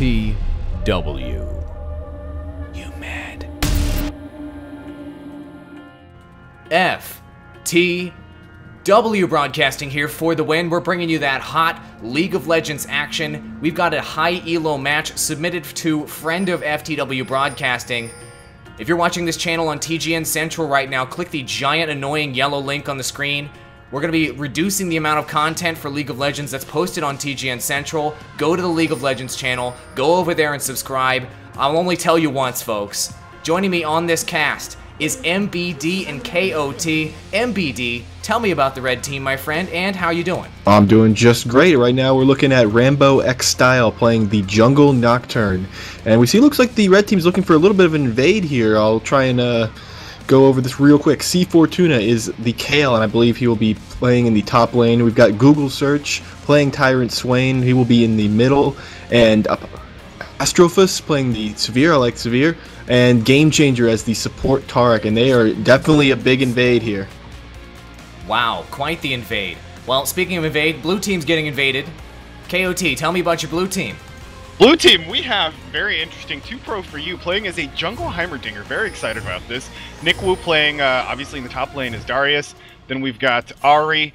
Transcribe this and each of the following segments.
FTW. You mad? FTW broadcasting here for the win. We're bringing you that hot League of Legends action. We've got a high elo match submitted to friend of FTW broadcasting. If you're watching this channel on TGN Central right now, click the giant annoying yellow link on the screen. We're going to be reducing the amount of content for League of Legends that's posted on TGN Central. Go to the League of Legends channel, go over there and subscribe. I'll only tell you once, folks. Joining me on this cast is MBD and KOT. MBD, tell me about the red team, my friend, and how you doing? I'm doing just great. Right now we're looking at Rambo X Style playing the Jungle Nocturne. And we see it looks like the red team's looking for a little bit of an invade here. I'll try and go over this real quick. C4Tuna is the Kale, and I believe he will be playing in the top lane. We've got Google Search playing Tyrant Swain. He will be in the middle. And Astrophus playing the Severe. I like Severe. And Game Changer as the support Tarek, and they are definitely a big invade here. Wow, quite the invade. Well, speaking of invade, blue team's getting invaded. KOT, tell me about your blue team. Blue team, we have very interesting 2-pro for you playing as a jungle Heimerdinger. Very excited about this. Nick Wu playing, obviously in the top lane as Darius. Then we've got Ari,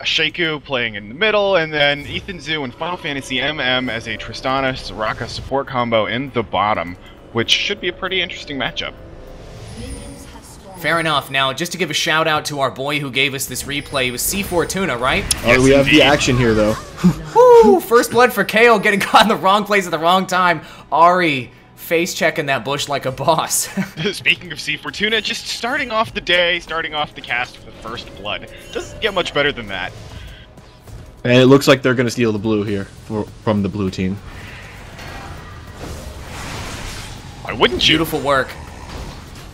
Shaku playing in the middle, and then Ethan Zhu and Final Fantasy MM as a Tristana Soraka support combo in the bottom, which should be a pretty interesting matchup. Fair enough. Now, just to give a shout out to our boy who gave us this replay, it was C4Tuna, right? Oh, yes, we have the action here, though. Woo! First blood for KO, getting caught in the wrong place at the wrong time. Ari face checking that bush like a boss. Speaking of C4Tuna, just starting off the day, starting off the cast with the first blood. Doesn't get much better than that. And it looks like they're going to steal the blue here from the blue team. Why wouldn't you? Beautiful work.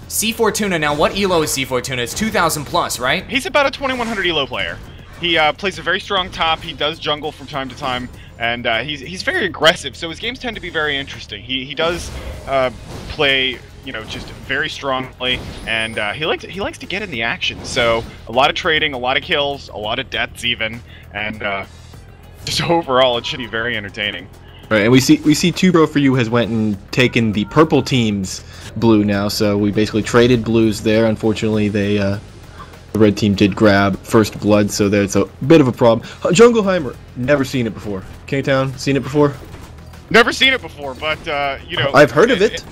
C4Tuna, now what elo is C4Tuna? It's 2,000 plus, right? He's about a 2100 elo player. He plays a very strong top, he does jungle from time to time, and he's very aggressive, so his games tend to be very interesting. He does play, you know, just very strongly, and he likes to get in the action, so a lot of trading, a lot of kills, a lot of deaths even, and just overall it should be very entertaining. Right, and we see 2-pro for you has went and taken the purple team's blue now, so we basically traded blues there. Unfortunately, the red team did grab first blood, so there's a bit of a problem. Jungleheimer, never seen it before. K-Town, seen it before? Never seen it before, but you know, I've heard of it.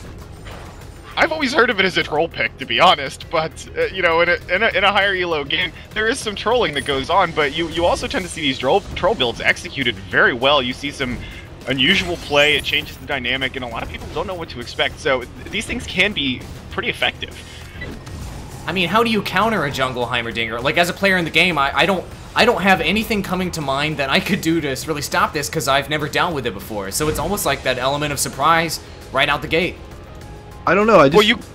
I've always heard of it as a troll pick, to be honest, but you know, in a higher elo game, there is some trolling that goes on, but you also tend to see these troll builds executed very well. You see some unusual play, it changes the dynamic, and a lot of people don't know what to expect, so these things can be pretty effective. I mean, how do you counter a jungle Heimerdinger? Like, as a player in the game, I don't have anything coming to mind that I could do to really stop this, because I've never dealt with it before, so it's almost like that element of surprise right out the gate. I don't know, I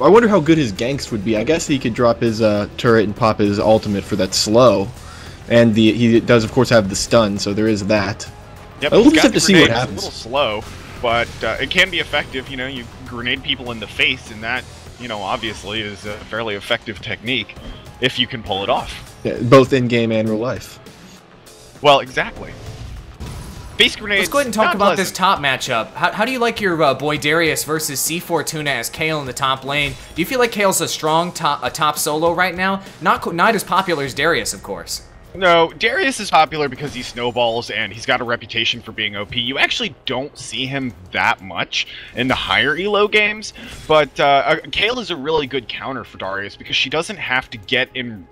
wonder how good his ganks would be. I guess he could drop his turret and pop his ultimate for that slow, and he does of course have the stun, so there is that. Yep, we'll just have to see what happens. It's a little slow, but it can be effective. You know, you grenade people in the face, and that, you know, obviously is a fairly effective technique if you can pull it off. Yeah, both in game and real life. Well, exactly. Face grenades. Let's go ahead and talk about this top matchup. How do you like your boy Darius versus C4Tuna as Kale in the top lane? Do you feel like Kale's a strong top solo right now? Not as popular as Darius, of course. No, Darius is popular because he snowballs and he's got a reputation for being OP. You actually don't see him that much in the higher elo games, but Kale is a really good counter for Darius because she doesn't have to get in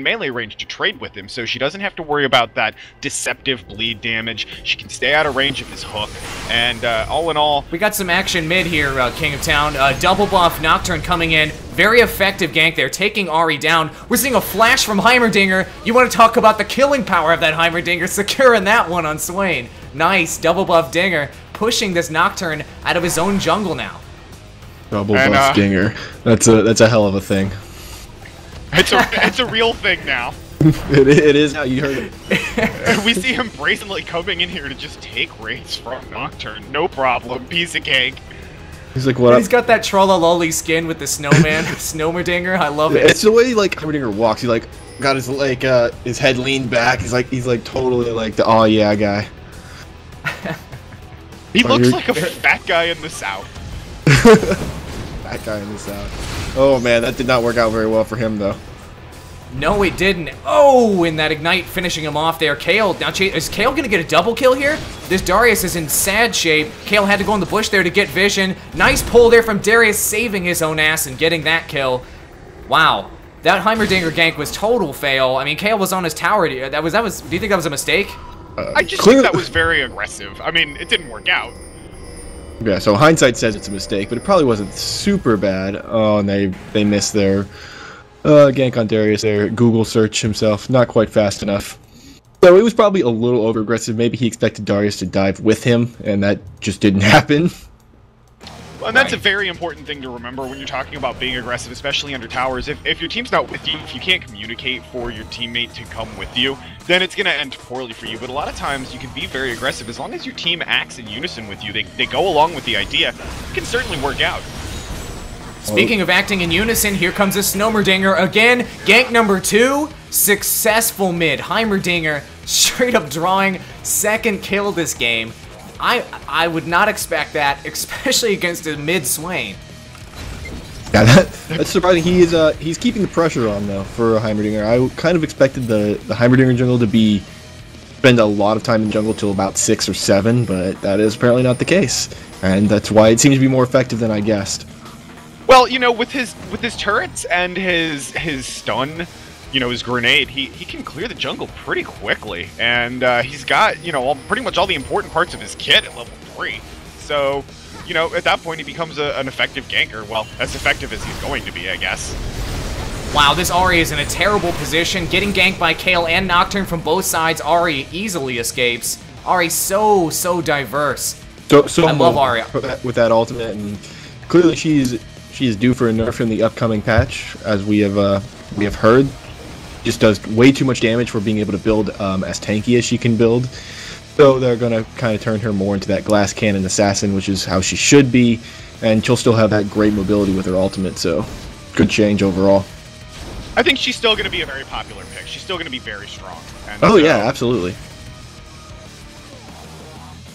melee range to trade with him, so she doesn't have to worry about that deceptive bleed damage. She can stay out of range of his hook, and all in all... We got some action mid here, King of Town. Double buff Nocturne coming in. Very effective gank there, taking Ari down. We're seeing a flash from Heimerdinger. You want to talk about the killing power of that Heimerdinger, securing that one on Swain. Nice, double buff Dinger, pushing this Nocturne out of his own jungle now. Double buff Dinger. That's a hell of a thing. It's a real thing now. It is now, you heard it. We see him brazenly coming in here to just take raids from Nocturne. No problem, piece of cake. He's like, what up? He's got that Trollololi skin with the snowman, Snowmerdinger. I love it. It's the way like Heimerdinger walks. He like got his his head leaned back. He's like totally like the oh yeah guy. He looks like a fat guy in the South. That guy in the South. Oh man, that did not work out very well for him though. No, it didn't. Oh, and that Ignite finishing him off there. Kale, now is Kale going to get a double kill here? This Darius is in sad shape. Kale had to go in the bush there to get vision. Nice pull there from Darius, saving his own ass and getting that kill. Wow. That Heimerdinger gank was total fail. I mean, Kale was on his tower. Do you think that was a mistake? I just think that was very aggressive. I mean, it didn't work out. Yeah, so hindsight says it's a mistake, but it probably wasn't super bad. Oh, and they missed their gank on Darius there. Google search himself, not quite fast enough. So it was probably a little over-aggressive. Maybe he expected Darius to dive with him, and that just didn't happen. Well, and that's a very important thing to remember when you're talking about being aggressive, especially under towers. If your team's not with you, if you can't communicate for your teammate to come with you, then it's going to end poorly for you. But a lot of times you can be very aggressive. As long as your team acts in unison with you, they go along with the idea, it can certainly work out. Speaking of acting in unison, here comes a Snowmerdinger again. Gank number 2, successful mid. Heimerdinger straight up drawing second kill this game. I would not expect that, especially against a mid Swain. Yeah, that's surprising. He's keeping the pressure on though for Heimerdinger. I kind of expected the Heimerdinger jungle to spend a lot of time in jungle till about 6 or 7, but that is apparently not the case, and that's why it seems to be more effective than I guessed. Well, you know, with his turrets and his stun, you know, his grenade, he can clear the jungle pretty quickly, and he's got, you know, pretty much all the important parts of his kit at level 3. So, you know, at that point he becomes an effective ganker. Well, as effective as he's going to be, I guess. Wow, this Ahri is in a terrible position, getting ganked by Kale and Nocturne from both sides. Ahri easily escapes. Ahri so diverse. So I love Ahri with that ultimate, and clearly she is due for a nerf in the upcoming patch, as we have heard. Just does way too much damage for being able to build as tanky as she can build. So they're going to kind of turn her more into that glass cannon assassin, which is how she should be, and she'll still have that great mobility with her ultimate, so good change overall. I think she's still going to be a very popular pick. She's still going to be very strong. And oh yeah, absolutely.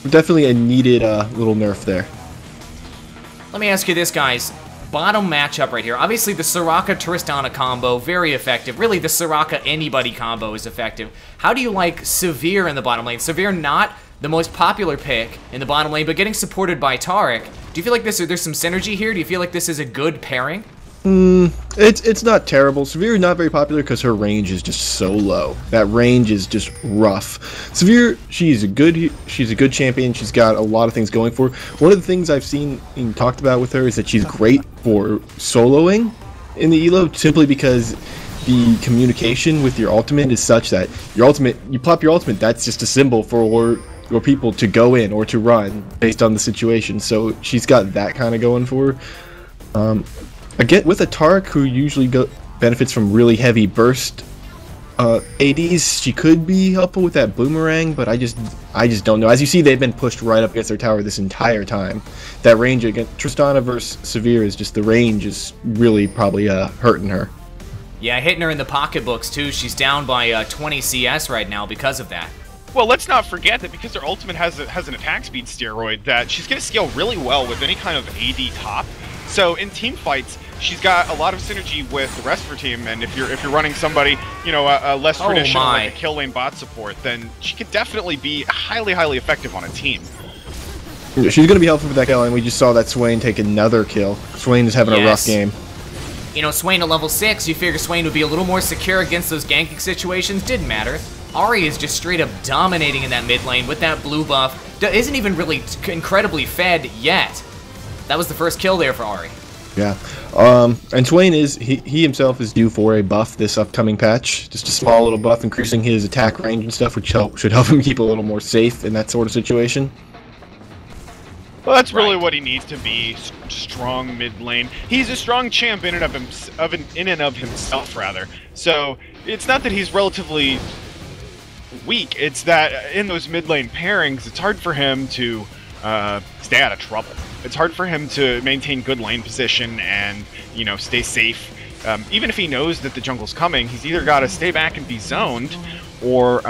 Definitely a needed little nerf there. Let me ask you this, guys. Bottom matchup right here. Obviously, the Soraka-Tristana combo, very effective. Really, the Soraka-anybody combo is effective. How do you like Severe in the bottom lane? Severe not the most popular pick in the bottom lane, but getting supported by Taric. Do you feel like there's some synergy here? Do you feel like this is a good pairing? It's not terrible. Severe is not very popular because her range is just so low. That range is just rough. Severe, she's a good champion. She's got a lot of things going for her. One of the things I've seen and talked about with her is that she's great for soloing in the elo, simply because the communication with your ultimate is such that you plop your ultimate, that's just a symbol for your people to go in or to run based on the situation. So she's got that kind of going for her. Again, with a Taric who usually benefits from really heavy burst ADs, she could be helpful with that boomerang, but I just don't know. As you see, they've been pushed right up against their tower this entire time. That range against Tristana versus Severe is just, the range is really probably hurting her. Yeah, hitting her in the pocketbooks too. She's down by 20 CS right now because of that. Well, let's not forget that because her ultimate has an attack speed steroid, that she's going to scale really well with any kind of AD top. So in team fights, she's got a lot of synergy with the rest of her team, and if you're running somebody, you know, a less traditional like a kill lane bot support, then she could definitely be highly effective on a team. She's going to be helpful for that kill, and we just saw that Swain take another kill. Swain is having a rough game. You know, Swain at level 6, you figure Swain would be a little more secure against those ganking situations. Didn't matter. Ahri is just straight up dominating in that mid lane with that blue buff. Isn't even really incredibly fed yet. That was the first kill there for Ahri. Yeah. And Swain he himself is due for a buff this upcoming patch. Just a small little buff increasing his attack range and stuff, which should help him keep a little more safe in that sort of situation. Well, that's really what he needs to be, strong mid lane. He's a strong champ in and of himself, rather. So it's not that he's relatively weak, it's that in those mid lane pairings, it's hard for him to stay out of trouble. It's hard for him to maintain good lane position and, you know, stay safe. Even if he knows that the jungle's coming, he's either got to stay back and be zoned, or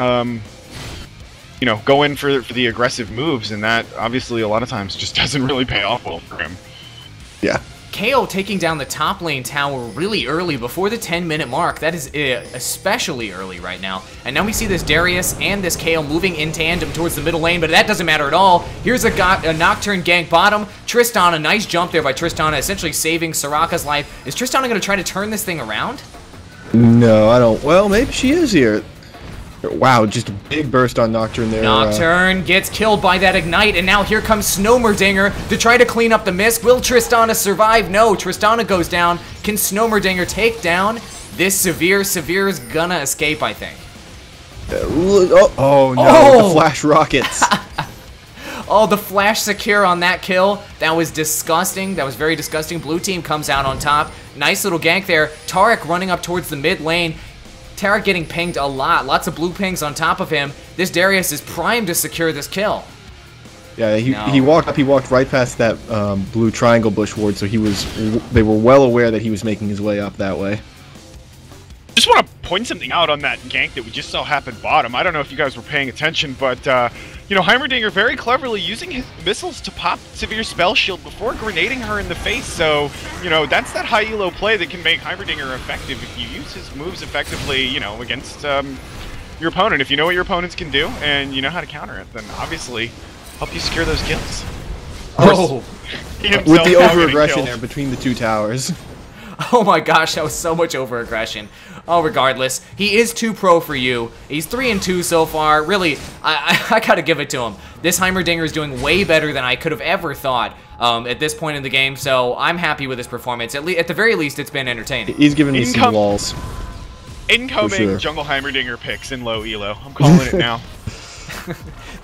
you know, go in for the aggressive moves, and that obviously a lot of times just doesn't really pay off well for him. Yeah. KO taking down the top lane tower really early, before the 10-minute mark. That is especially early right now. And now we see this Darius and this KO moving in tandem towards the middle lane, but that doesn't matter at all. Here's a Nocturne gank bottom. Tristana, a nice jump there by Tristana, essentially saving Soraka's life. Is Tristana going to try to turn this thing around? No, I don't. Well, maybe she is here. Wow, just a big burst on Nocturne there. Nocturne gets killed by that Ignite, and now here comes Heimerdinger to try to clean up the miss. Will Tristana survive? No, Tristana goes down. Can Heimerdinger take down this Severe? Severe is gonna escape, I think. Oh no, the flash rockets. Oh, the flash secure on that kill. That was disgusting. That was very disgusting. Blue team comes out on top. Nice little gank there. Taric running up towards the mid lane. Taric getting pinged a lot. Lots of blue pings on top of him. This Darius is primed to secure this kill. Yeah, he walked right past that blue triangle bush ward, so they were well aware that he was making his way up that way. Just want to point something out on that gank that we just saw happen bottom. I don't know if you guys were paying attention, but you know, Heimerdinger very cleverly using his missiles to pop Severe spell shield before grenading her in the face. So, you know, that's that high elo play that can make Heimerdinger effective if you use his moves effectively, you know, against your opponent. If you know what your opponents can do and you know how to counter it, then obviously help you secure those kills. Oh, with the over-aggression there between the two towers. Oh my gosh, that was so much over-aggression. Oh, regardless, he is too pro for you. He's 3-2 so far. Really, I gotta give it to him. This Heimerdinger is doing way better than I could have ever thought at this point in the game, so I'm happy with his performance. At the very least, it's been entertaining. He's giving me some walls. Incoming sure. Jungle Heimerdinger picks in low elo. I'm calling it now.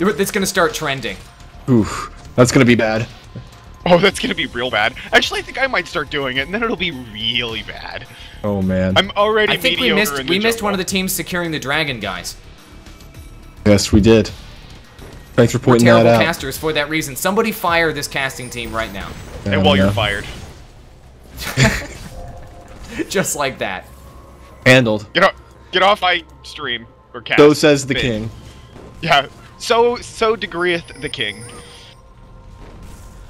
It's gonna start trending. Oof, that's gonna be bad. Oh, that's gonna be real bad. Actually, I think I might start doing it, and then it'll be really bad. Oh man, I'm already. I think we missed one of the teams securing the dragon, guys. Yes, we did. Thanks for pointing that out. We're terrible casters for that reason. Somebody fire this casting team right now. And while you're fired. Just like that. Handled. Get off my stream or cast. So says the king. Yeah. So degreeth the king.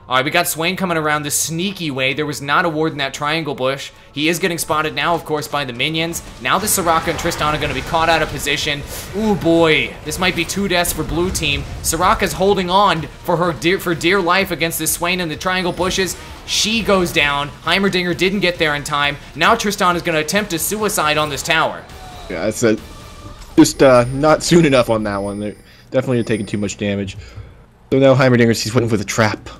Alright, we got Swain coming around the sneaky way. There was not a ward in that triangle bush. He is getting spotted now, of course, by the minions. Now the Soraka and Tristana are going to be caught out of position. Ooh, boy. This might be 2 deaths for blue team. Soraka's holding on for dear life against this Swain in the triangle bushes. She goes down. Heimerdinger didn't get there in time. Now Tristana is going to attempt a suicide on this tower. Yeah, it's just not soon enough on that one. They're definitely taking too much damage. So now Heimerdinger, he's waiting for the trap.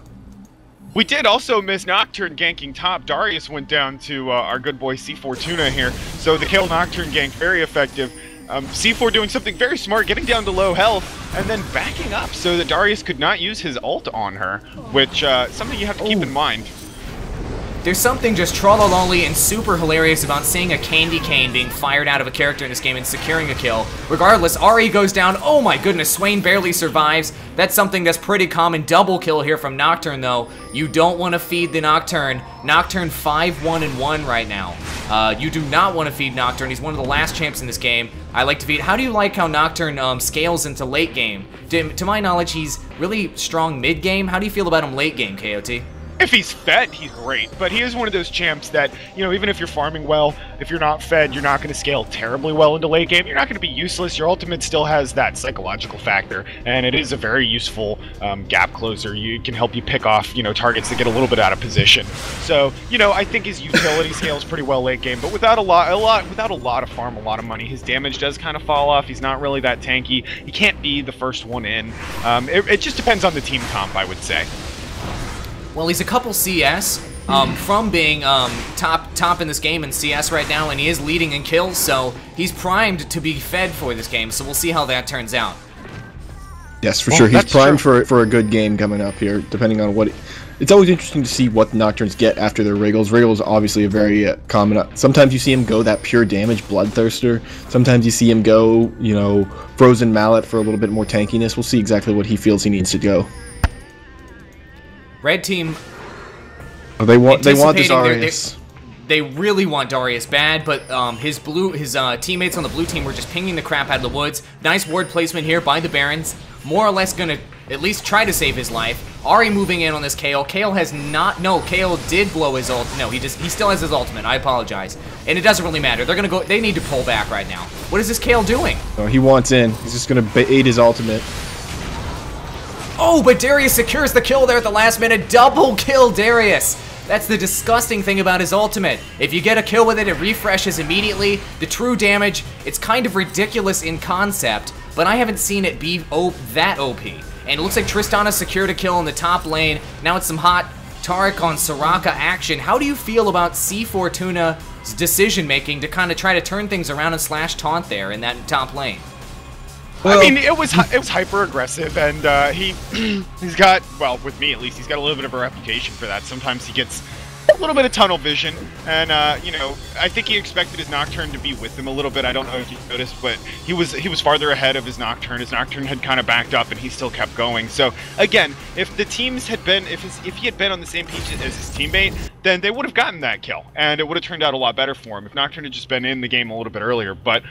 We did also miss Nocturne ganking top. Darius went down to our good boy C4Tuna here. So the kill Nocturne gank, very effective. C4 doing something very smart, getting down to low health, and then backing up so that Darius could not use his ult on her, which something you have to keep in mind. There's something just trollololly and super hilarious about seeing a candy cane being fired out of a character in this game and securing a kill. Regardless, RE goes down. Oh my goodness, Swain barely survives. That's something that's pretty common. Double kill here from Nocturne, though. You don't want to feed the Nocturne. Nocturne 5-1-1 right now. You do not want to feed Nocturne. He's one of the last champs in this game. I like to feed. How do you like how Nocturne scales into late game? To my knowledge, he's really strong mid game. How do you feel about him late game, KOT? If he's fed, he's great, but he is one of those champs that, you know, even if you're farming well, if you're not fed, you're not going to scale terribly well into late game. You're not going to be useless. Your ultimate still has that psychological factor, and it is a very useful gap closer. You can help you pick off, you know, targets that get a little bit out of position. So, you know, I think his utility scales pretty well late game, but without a lot of farm, a lot of money, his damage does kind of fall off. He's not really that tanky. He can't be the first one in. It just depends on the team comp, I would say. Well, he's a couple CS from being top in this game in CS right now, and he is leading in kills, so he's primed to be fed for this game, so we'll see how that turns out. Yes, for sure. He's primed for a good game coming up here, depending on what... It's always interesting to see what the Nocturnes get after their Wriggles. Wriggles obviously a very common... Sometimes you see him go that pure damage Bloodthirster. Sometimes you see him go, you know, Frozen Mallet for a little bit more tankiness. We'll see exactly what he feels he needs to go. Red team. Oh, they want this Arius. they really want Darius bad, but his teammates on the blue team were just pinging the crap out of the woods. Nice ward placement here by the Barons. More or less gonna at least try to save his life. Ahri moving in on this Kayle. Kayle has not, no, Kayle did blow his ult. No, he still has his ultimate. I apologize. And it doesn't really matter. They're gonna go, they need to pull back right now. What is this Kayle doing? Oh, he wants in. He's just gonna bait his ultimate. Oh, but Darius secures the kill there at the last minute. Double kill Darius. That's the disgusting thing about his ultimate. If you get a kill with it, it refreshes immediately. The true damage, it's kind of ridiculous in concept, but I haven't seen it be that OP. And it looks like Tristana secured a kill in the top lane. Now it's some hot Taric on Soraka action. How do you feel about C4Tuna's decision-making to kind of try to turn things around and slash taunt there in that top lane? Well, I mean, it was hyper aggressive, and he's got, well, with me at least, he's got a little bit of a reputation for that. Sometimes he gets a little bit of tunnel vision, and you know, I think he expected his Nocturne to be with him a little bit. I don't know if you noticed, but he was farther ahead of his Nocturne. His Nocturne had kind of backed up, and he still kept going. So again, if the teams had been, if he had been on the same page as his teammate, then they would have gotten that kill, and it would have turned out a lot better for him if Nocturne had just been in the game a little bit earlier. But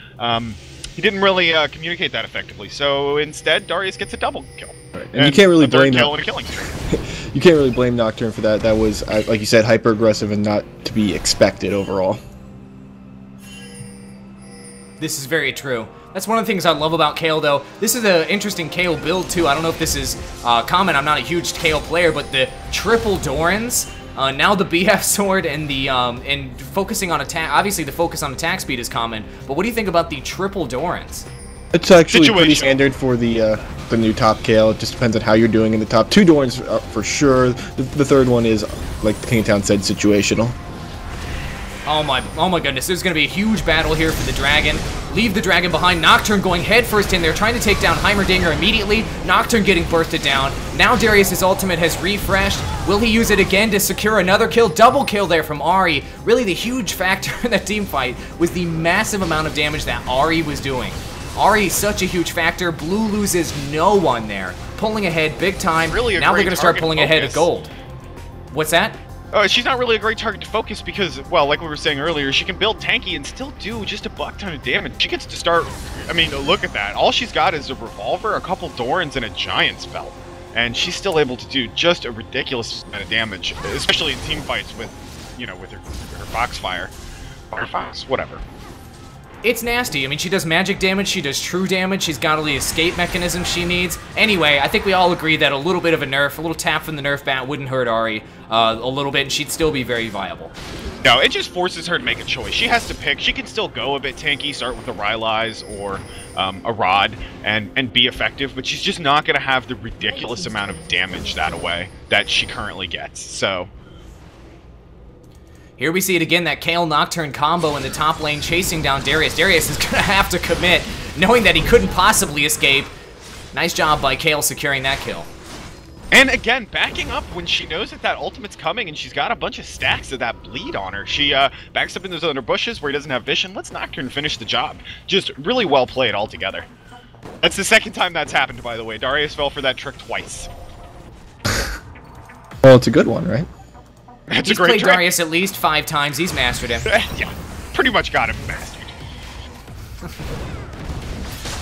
he didn't really communicate that effectively, so instead Darius gets a double kill. Right. And you can't really blame kill and a killing streak. You can't really blame Nocturne for that. That was, like you said, hyper aggressive and not to be expected overall. This is very true. That's one of the things I love about Kayle, though. This is an interesting Kayle build, too. I don't know if this is common. I'm not a huge Kayle player, but the triple Dorans, now the BF sword and the and focusing on attack. Obviously, the focus on attack speed is common. But what do you think about the triple Dorans? It's actually pretty standard for the new top Kayle. It just depends on how you're doing in the top. 2 Dorans for sure. The third one is, like Kingtown said, situational. Oh my goodness, there's going to be a huge battle here for the Dragon. Leave the Dragon behind. Nocturne going headfirst in there, trying to take down Heimerdinger immediately. Nocturne getting bursted down. Now Darius' ultimate has refreshed. Will he use it again to secure another kill? Double kill there from Ahri. Really the huge factor in that team fight was the massive amount of damage that Ahri was doing. Ahri is such a huge factor. Blue loses no one there. Pulling ahead big time. Really now they're going to start pulling ahead of gold. What's that? She's not really a great target to focus because, well, like we were saying earlier, she can build tanky and still do just a buck ton of damage. She gets to start, I mean, look at that. All she's got is a revolver, a couple Dorans, and a giant spell. And she's still able to do just a ridiculous amount of damage, especially in team fights with, you know, with her Foxfire. Firefox, whatever. It's nasty. I mean, she does magic damage, she does true damage, she's got all the escape mechanisms she needs. Anyway, I think we all agree that a little bit of a nerf, a little tap from the nerf bat wouldn't hurt Ahri a little bit, and she'd still be very viable. No, it just forces her to make a choice. She has to pick. She can still go a bit tanky, start with a Rylai's or a Rod, and be effective, but she's just not going to have the ridiculous amount of damage that she currently gets, so... Here we see it again, that Kayle Nocturne combo in the top lane chasing down Darius. Darius is going to have to commit, knowing that he couldn't possibly escape. Nice job by Kayle securing that kill. And again, backing up when she knows that that ultimate's coming and she's got a bunch of stacks of that bleed on her. She backs up in those other bushes where he doesn't have vision. Let's Nocturne finish the job. Just really well played altogether. That's the second time that's happened, by the way. Darius fell for that trick twice. Well, it's a good one, right? He's played Darius at least 5 times. He's mastered him. Yeah, pretty much got him mastered.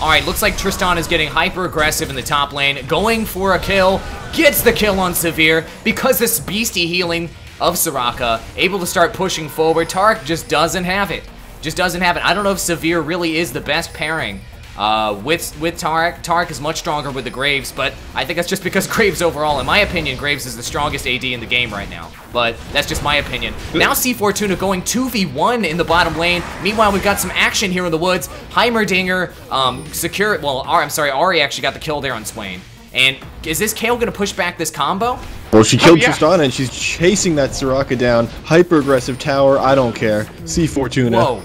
Alright, looks like Tristan is getting hyper-aggressive in the top lane, going for a kill, gets the kill on Severe, because this beastie healing of Soraka, able to start pushing forward. Taric just doesn't have it. Just doesn't have it. I don't know if Severe really is the best pairing with Taric. Taric is much stronger with the Graves, but I think that's just because Graves overall, in my opinion, Graves is the strongest AD in the game right now. But that's just my opinion. Now C4Tuna going 2v1 in the bottom lane. Meanwhile, we've got some action here in the woods. Heimerdinger, Ahri actually got the kill there on Swain. And is this Kayle going to push back this combo? Well, she killed Tristana and she's chasing that Soraka down. Hyper-aggressive tower, I don't care. C4Tuna. Whoa.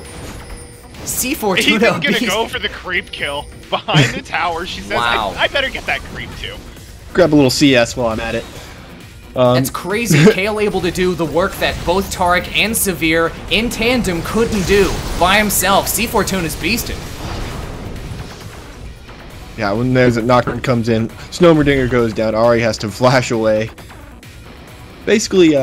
C4Tuna. He's even gonna go for the creep kill behind the tower. She says, wow. I better get that creep too. Grab a little CS while I'm at it. That's crazy. Kayle able to do the work that both Taric and Severe in tandem couldn't do by himself. C4Tuna's beasted. Yeah, when there's a Nocturne comes in, Heimerdinger goes down, Ahri has to flash away. basically,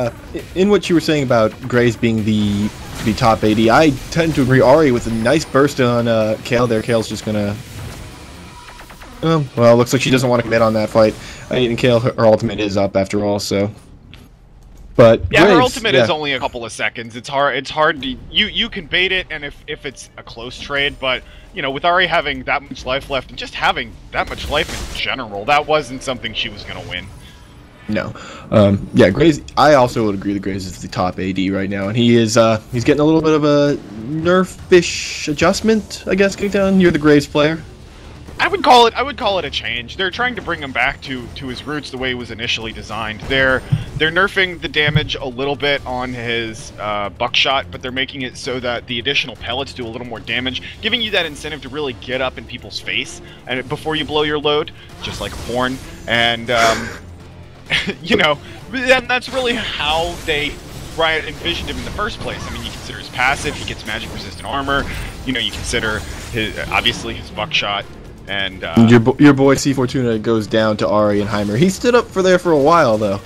in what you were saying about Graves being the top AD, I tend to agree. Ari with a nice burst on Kale there. Kale's just gonna... well, looks like she doesn't want to commit on that fight. And Kale, her ultimate is up after all, so... But yeah, Graves, her ultimate is only a couple of seconds. It's hard to... You can bait it, and if it's a close trade, but, you know, with Ari having that much life left, and just having that much life in general, that wasn't something she was going to win. No. Yeah, Graves, I also would agree that Graves is the top AD right now, and he is, he's getting a little bit of a nerf-ish adjustment, I guess, Kickdown. You're the Graves player. I would call it a change. They're trying to bring him back to his roots the way he was initially designed. They're nerfing the damage a little bit on his buckshot, but they're making it so that the additional pellets do a little more damage, giving you that incentive to really get up in people's face and before you blow your load, just like a porn. And you know, and that's really how they Riot envisioned him in the first place. I mean, you consider his passive, he gets magic-resistant armor. You know, you consider his obviously his buckshot, and your boy C4Tuna goes down to Ari and Heimer. He stood up for a while though.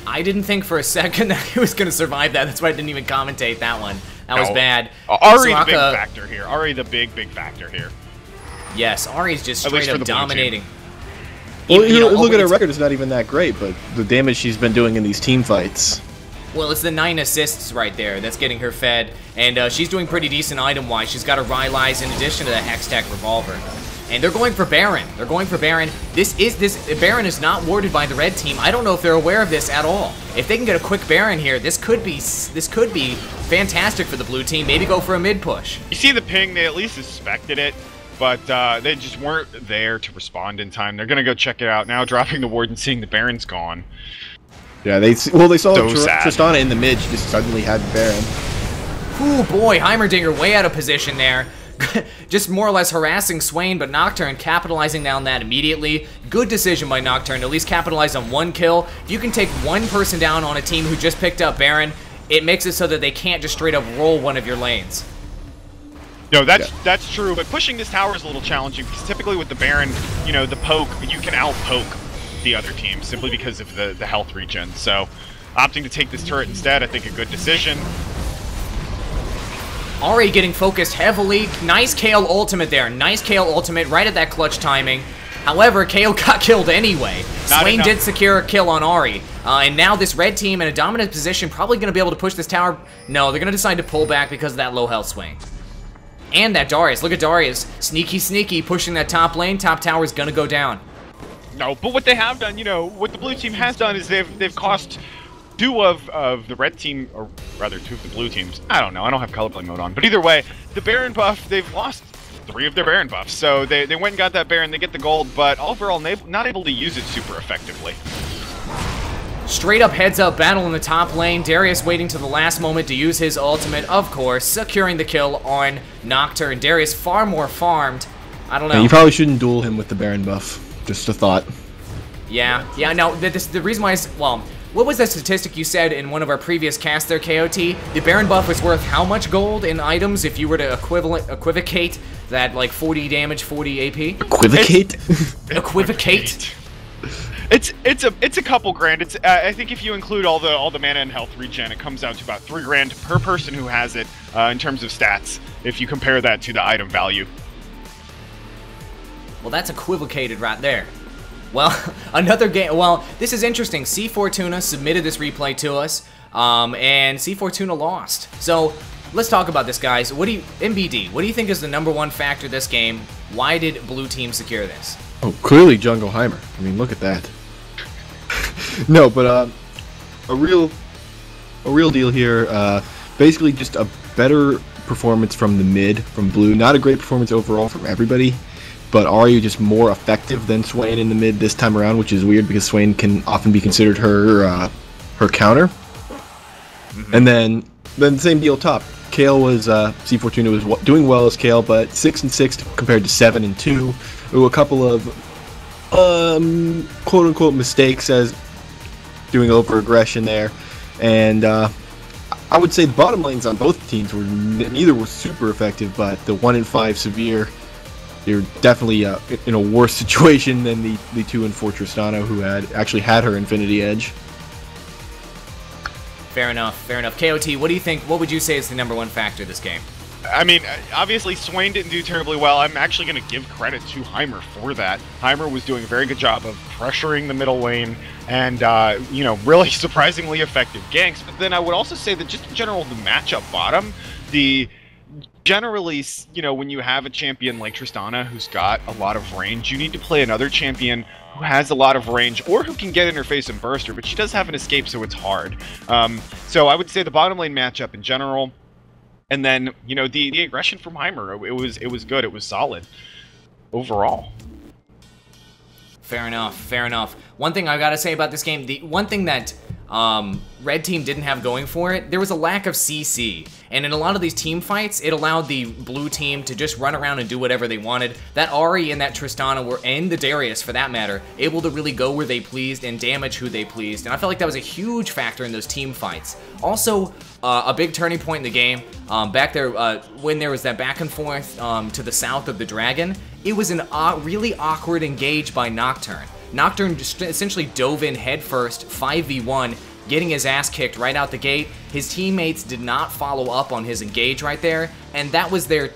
I didn't think for a second that he was going to survive that. That's why I didn't even commentate that one. That was bad. Ari the big factor here. Ari the big factor here. Yes, Ari's just straight up dominating. Well, look at her record, it's not even that great, but the damage she's been doing in these team fights. Well, it's the 9 assists right there that's getting her fed, and she's doing pretty decent item-wise. She's got a Rylai's in addition to the Hextech Revolver. And they're going for Baron. They're going for Baron. Baron is not warded by the red team. I don't know if they're aware of this at all. If they can get a quick Baron here, this could be fantastic for the blue team. Maybe go for a mid push. You see the ping, they at least suspected it. But they just weren't there to respond in time. They're gonna go check it out now, dropping the ward and seeing the Baron's gone. Yeah, they saw Tristana in the mid. She just suddenly had Baron. Ooh boy, Heimerdinger way out of position there. Just more or less harassing Swain, but Nocturne capitalizing on that immediately. Good decision by Nocturne, at least capitalize on one kill. If you can take one person down on a team who just picked up Baron, it makes it so that they can't just straight up roll one of your lanes. No, that's true, but pushing this tower is a little challenging because typically with the Baron, you know, the poke, you can out-poke the other team simply because of the health regen. So, opting to take this turret instead, I think a good decision. Ari getting focused heavily. Nice Kale ultimate there. Nice Kale ultimate right at that clutch timing. However, Kale got killed anyway. Swain did secure a kill on Ari. And now this red team in a dominant position, probably going to be able to push this tower. No, they're going to decide to pull back because of that low health Swain. And that Darius. Look at Darius. Sneaky, pushing that top lane. Top tower is going to go down. No, but what they have done, you know, what the blue team has done is they've cost two of the red team, or rather two of the blue teams. I don't know, I don't have colorplay mode on. But either way, the Baron buff, they've lost 3 of their Baron buffs. So they went and got that Baron, they get the gold, but overall not able to use it super effectively. Straight up heads up battle in the top lane. Darius waiting to the last moment to use his ultimate, of course, securing the kill on Nocturne. Darius far more farmed. I don't know. Yeah, you probably shouldn't duel him with the Baron buff. Just a thought. Yeah, no, the reason why is, well, what was that statistic you said in one of our previous casts there, KOT? The Baron buff was worth how much gold in items if you were to equivocate that, like, 40 damage, 40 AP? Equivocate? Equivocate? It's a couple grand. It's I think if you include all the mana and health regen, it comes out to about 3 grand per person who has it in terms of stats. If you compare that to the item value. Well, that's equivocated right there. Well, another game. Well, this is interesting. C4Tuna submitted this replay to us, and C4Tuna lost. So let's talk about this, guys. MBD? What do you think is the #1 factor this game? Why did blue team secure this? Oh, clearly Jungle Heimer. I mean, look at that. No, but a real deal here. Basically, just a better performance from the mid, from blue. Not a great performance overall from everybody. But Ari just more effective than Swain in the mid this time around, which is weird because Swain can often be considered her counter. Mm-hmm. And then the same deal top. Kale was C4Tuna was doing well as Kale, but 6-6 compared to 7-2. There were a couple of quote unquote mistakes as doing over aggression there, and I would say the bottom lanes on both teams were neither was super effective, but the 1-5 severe You're definitely in a worse situation than the 2 and 4 Tristana, who actually had her Infinity Edge. Fair enough, fair enough. KOT, what do you think? What would you say is the #1 factor of this game? I mean, obviously Swain didn't do terribly well. I'm actually going to give credit to Heimer for that. Heimer was doing a very good job of pressuring the middle lane and, you know, really surprisingly effective ganks. But then I would also say that just in general, the matchup bottom, generally, you know, when you have a champion like Tristana who's got a lot of range, you need to play another champion who has a lot of range or who can get interface and burster, but she does have an escape, so it's hard. So I would say the bottom lane matchup in general. And then, you know, the aggression from Heimer, it was good, it was solid overall. Fair enough, fair enough. One thing I gotta say about this game, the one thing that Red Team didn't have going for it, there was a lack of CC. And in a lot of these team fights, it allowed the blue team to just run around and do whatever they wanted. That Ahri and that Tristana were, and the Darius for that matter, able to really go where they pleased and damage who they pleased. And I felt like that was a huge factor in those team fights. Also, a big turning point in the game, back there, when there was that back and forth to the south of the Dragon, it was an really awkward engage by Nocturne. Nocturne just essentially dove in headfirst, 5v1, getting his ass kicked right out the gate. His teammates did not follow up on his engage right there, and that was their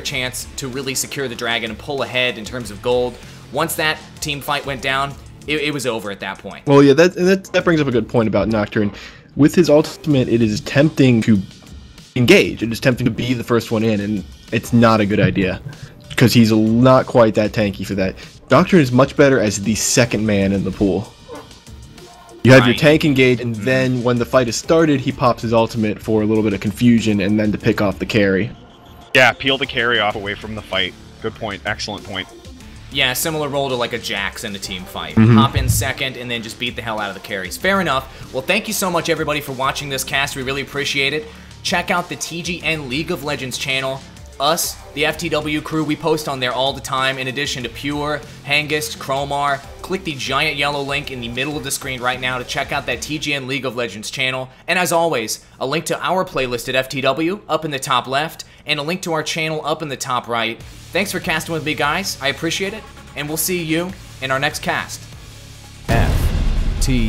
chance to really secure the Dragon and pull ahead in terms of gold. Once that team fight went down, it was over at that point. Well, yeah, that brings up a good point about Nocturne. With his ultimate, it is tempting to engage. It is tempting to be the first one in, and it's not a good idea because he's not quite that tanky for that. Nocturne is much better as the second man in the pool. You have your tank engage, and then when the fight is started, he pops his ultimate for a little bit of confusion and then to pick off the carry. Yeah, peel the carry off away from the fight. Good point. Excellent point. Yeah, similar role to like a Jax in a team fight. Hop in second and then just beat the hell out of the carries. Fair enough. Well, thank you so much, everybody, for watching this cast. We really appreciate it. Check out the TGN League of Legends channel. Us, the FTW crew, we post on there all the time, in addition to Pure, Hengist, Chromar. Click the giant yellow link in the middle of the screen right now to check out that TGN League of Legends channel. And as always, a link to our playlist at FTW up in the top left, and a link to our channel up in the top right. Thanks for casting with me, guys. I appreciate it, and we'll see you in our next cast. FTW.